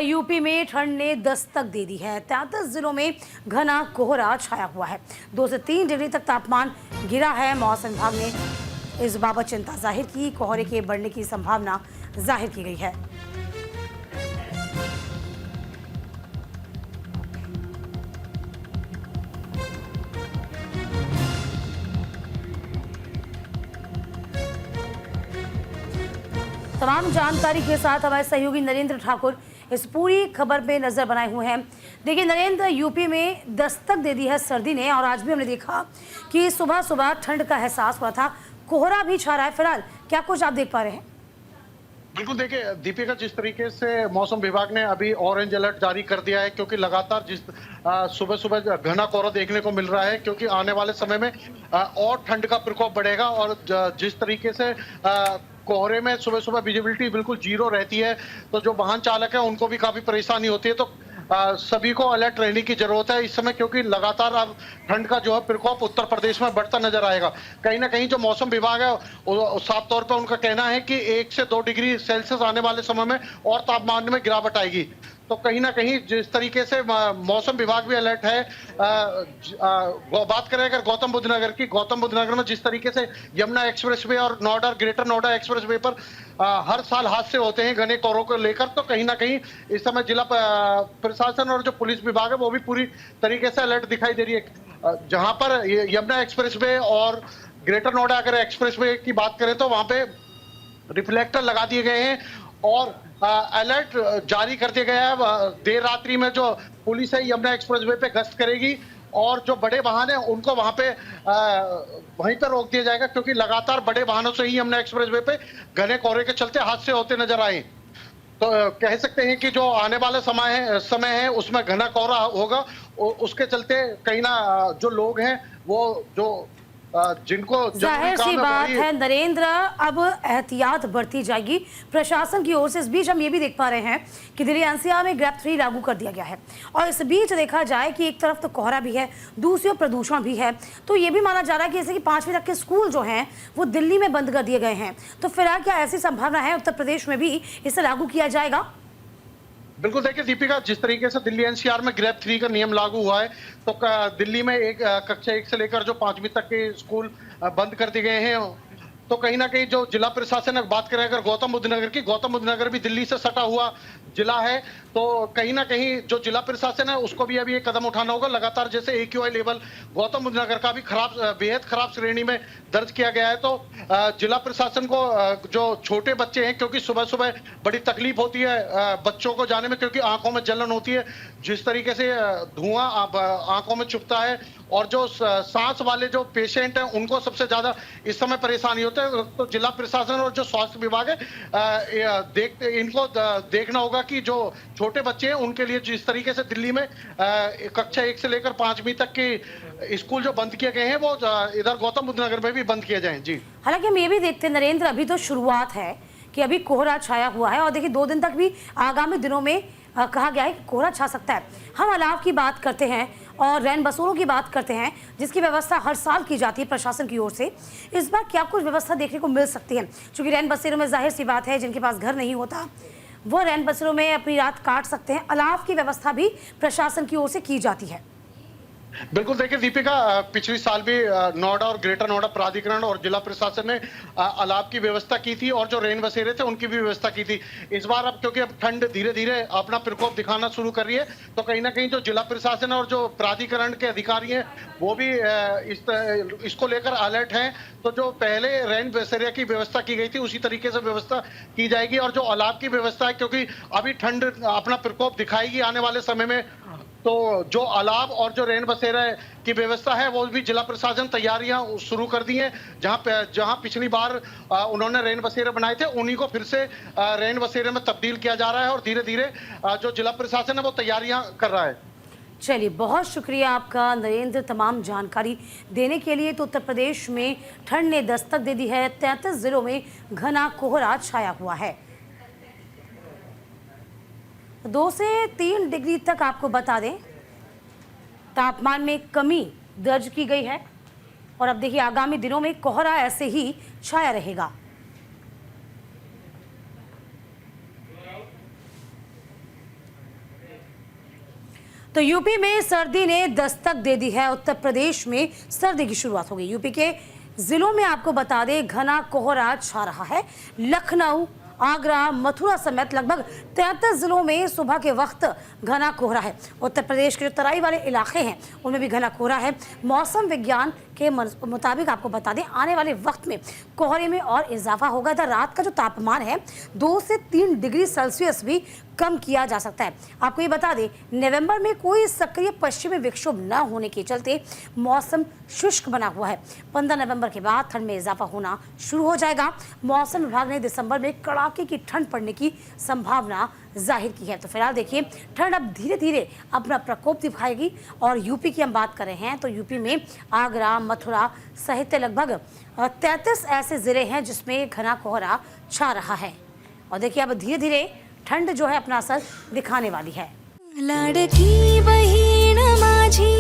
UP में ठंड ने दस्तक दे दी है। 33 जिलों में घना कोहरा छाया हुआ है। 2 से 3 डिग्री तक तापमान गिरा है। मौसम विभाग ने इस बाबत चिंता जाहिर की। कोहरे के बढ़ने की संभावना जाहिर की गई है। तमाम जानकारी के साथ हमारे सहयोगी नरेंद्र ठाकुर इस पूरी खबर पे नजर बनाए हुए हैं। देखिए नरेंद्र, यूपी में दस्तक दे दी है सर्दी ने और आज भी हमने देखा कि सुबह सुबह ठंड का एहसास हुआ था। कोहरा भी छा रहा है। फिलहाल क्या कुछ आप देख पा रहे हैं? बिल्कुल, देखिए दीपिका, जिस तरीके से मौसम विभाग ने अभी ऑरेंज अलर्ट जारी कर दिया है, क्योंकि लगातार सुबह सुबह घना कोहरा देखने को मिल रहा है, क्योंकि आने वाले समय में और ठंड का प्रकोप बढ़ेगा। और जिस तरीके से कोहरे में सुबह सुबह विजिबिलिटी बिल्कुल जीरो रहती है, तो जो वाहन चालक है उनको भी काफी परेशानी होती है। तो सभी को अलर्ट रहने की जरूरत है इस समय, क्योंकि लगातार अब ठंड का जो है प्रकोप उत्तर प्रदेश में बढ़ता नजर आएगा। कहीं ना कहीं जो मौसम विभाग है साफ तौर पर उनका कहना है कि 1 से 2 डिग्री सेल्सियस आने वाले समय में और तापमान में गिरावट आएगी। तो कहीं ना कहीं जिस तरीके से मौसम विभाग भी अलर्ट है। बात करें अगर गौतम बुद्ध नगर की, गौतम बुद्ध नगर में जिस तरीके से यमुना एक्सप्रेसवे और नोएडा ग्रेटर नोएडा एक्सप्रेसवे पर हर साल हादसे होते हैं घने कोहरों को लेकर, तो कहीं ना कहीं इस समय जिला प्रशासन और जो पुलिस विभाग है वो भी पूरी तरीके से अलर्ट दिखाई दे रही है। जहां पर यमुना एक्सप्रेसवे और ग्रेटर नोएडा अगर एक्सप्रेसवे की बात करें तो वहां पे रिफ्लेक्टर लगा दिए गए हैं और अलर्ट जारी कर दिया गया है। देर रात्रि में जो पुलिस है यमुना एक्सप्रेसवे पे गश्त करेगी और जो बड़े वाहन है उनको वहां पे वहीं पर रोक दिया जाएगा, क्योंकि लगातार बड़े वाहनों से ही यमुना एक्सप्रेसवे पे घने कोहरे के चलते हादसे होते नजर आए। तो कह सकते हैं कि जो आने वाला समय है उसमें घना कोहरा होगा। उसके चलते कहीं ना जो लोग हैं वो जो जिनको जाहिर सी बात है नरेंद्र, अब एहतियात बढ़ती जाएगी प्रशासन की ओर से। इस बीच हम ये भी देख पा रहे हैं कि दिल्ली एनसीआर में ग्रेड 3 लागू कर दिया गया है और इस बीच देखा जाए कि एक तरफ तो कोहरा भी है, दूसरी ओर प्रदूषण भी है। तो ये भी माना जा रहा है कि जैसे कि 5वीं तक के स्कूल जो हैं वो दिल्ली में बंद कर दिए गए हैं। तो फिलहाल क्या ऐसी संभावना है उत्तर प्रदेश में भी इसे लागू किया जाएगा? बिल्कुल, देखिए दीपिका, जिस तरीके से दिल्ली एनसीआर में ग्रेड 3 का नियम लागू हुआ है, तो दिल्ली में कक्षा 1 से लेकर जो 5वीं तक के स्कूल बंद कर दिए गए हैं। तो कहीं ना कहीं जो जिला प्रशासन बात करें अगर गौतम बुद्ध नगर की, गौतम बुद्ध नगर भी दिल्ली से सटा हुआ जिला है, तो कहीं ना कहीं जो जिला प्रशासन है उसको भी अभी एक कदम उठाना होगा। लगातार जैसे AQI लेवल गौतम बुद्ध नगर का भी बेहद खराब श्रेणी में दर्ज किया गया है। तो जिला प्रशासन को जो छोटे बच्चे हैं, क्योंकि सुबह सुबह बड़ी तकलीफ होती है बच्चों को जाने में, क्योंकि आंखों में जलन होती है, जिस तरीके से धुआं आंखों में चुभता है, और जो सांस वाले जो पेशेंट हैं उनको सबसे ज्यादा इस समय परेशानी होती है। तो जिला प्रशासन और जो स्वास्थ्य विभाग है इनको देखना होगा कि जो छोटे बच्चे हैं उनके लिए जिस तरीके से दिल्ली में कक्षा 1 से लेकर 5वीं तक के स्कूल जो बंद किए गए हैं वो इधर गौतम बुद्ध नगर में भी बंद किए जाएं। जी, हालांकि हम ये भी देखते हैं नरेंद्र, अभी तो शुरुआत है कि अभी कोहरा छाया हुआ है और देखिए 2 दिन तक भी आगामी दिनों में कहा गया है कि कोहरा छा सकता है। हम अलाव की बात करते हैं और रैन बसेरों की बात करते हैं, जिसकी व्यवस्था हर साल की जाती है प्रशासन की ओर से। इस बार क्या कुछ व्यवस्था देखने को मिल सकती है? क्योंकि रैन बसेरों में जाहिर सी बात है जिनके पास घर नहीं होता वो रैन बसेरों में अपनी रात काट सकते हैं। अलाव की व्यवस्था भी प्रशासन की ओर से की जाती है। बिल्कुल, देखिए दीपिका, पिछले साल भी नोएडा और ग्रेटर नोएडा प्राधिकरण और जिला प्रशासन ने अलाव की व्यवस्था की थी और जो रेन बसेरे थे उनकी भी व्यवस्था की थी। इस बार अब क्योंकि अब ठंड धीरे धीरे अपना प्रकोप दिखाना शुरू कर रही है, तो कहीं ना कहीं जो जिला प्रशासन और जो प्राधिकरण के अधिकारी हैं वो भी इसको लेकर अलर्ट हैं। तो जो पहले रेन बसेरे की व्यवस्था की गई थी उसी तरीके से व्यवस्था की जाएगी। और जो अलाव की व्यवस्था है, क्योंकि अभी ठंड अपना प्रकोप दिखाएगी आने वाले समय में, तो जो अलाव और जो रेन बसेरा की व्यवस्था है वो भी जिला प्रशासन तैयारियां शुरू कर दी हैं। जहां पिछली बार उन्होंने रेन बसेरे बनाए थे उन्हीं को फिर से रेन बसेरे में तब्दील किया जा रहा है और धीरे धीरे जो जिला प्रशासन है वो तैयारियां कर रहा है। चलिए, बहुत शुक्रिया आपका नरेंद्र तमाम जानकारी देने के लिए। तो उत्तर प्रदेश में ठंड ने दस्तक दे दी है। 33 जिलों में घना कोहरा छाया हुआ है। 2 से 3 डिग्री तक आपको बता दें तापमान में कमी दर्ज की गई है और अब देखिए आगामी दिनों में कोहरा ऐसे ही छाया रहेगा। तो यूपी में सर्दी ने दस्तक दे दी है। उत्तर प्रदेश में सर्दी की शुरुआत हो गई। यूपी के जिलों में आपको बता दें घना कोहरा छा रहा है। लखनऊ, आगरा, मथुरा समेत लगभग 33 जिलों में सुबह के वक्त घना कोहरा है। उत्तर प्रदेश के जो तराई वाले इलाके हैं उनमें भी घना कोहरा है। मौसम विज्ञान के मुताबिक आपको बता दें आने वाले वक्त में कोहरे में और इजाफा होगा। इधर रात का जो तापमान है 2 से 3 डिग्री सेल्सियस भी कम किया जा सकता है। आपको ये बता दें नवंबर में कोई सक्रिय पश्चिमी विक्षोभ न होने के चलते मौसम शुष्क बना हुआ है। 15 नवंबर के बाद ठंड में इजाफा होना शुरू हो जाएगा। मौसम विभाग ने दिसंबर में कड़ाके की ठंड पड़ने की संभावना जाहिर की है। तो फिलहाल देखिए ठंड अब धीरे धीरे अपना प्रकोप दिखाएगी। और यूपी की हम बात कर रहे हैं तो यूपी में आगरा, मथुरा सहित लगभग 33 ऐसे जिले हैं जिसमें घना कोहरा छा रहा है। और देखिए अब धीरे धीरे ठंड जो है अपना असर दिखाने वाली है। लाडकी बहीण माझी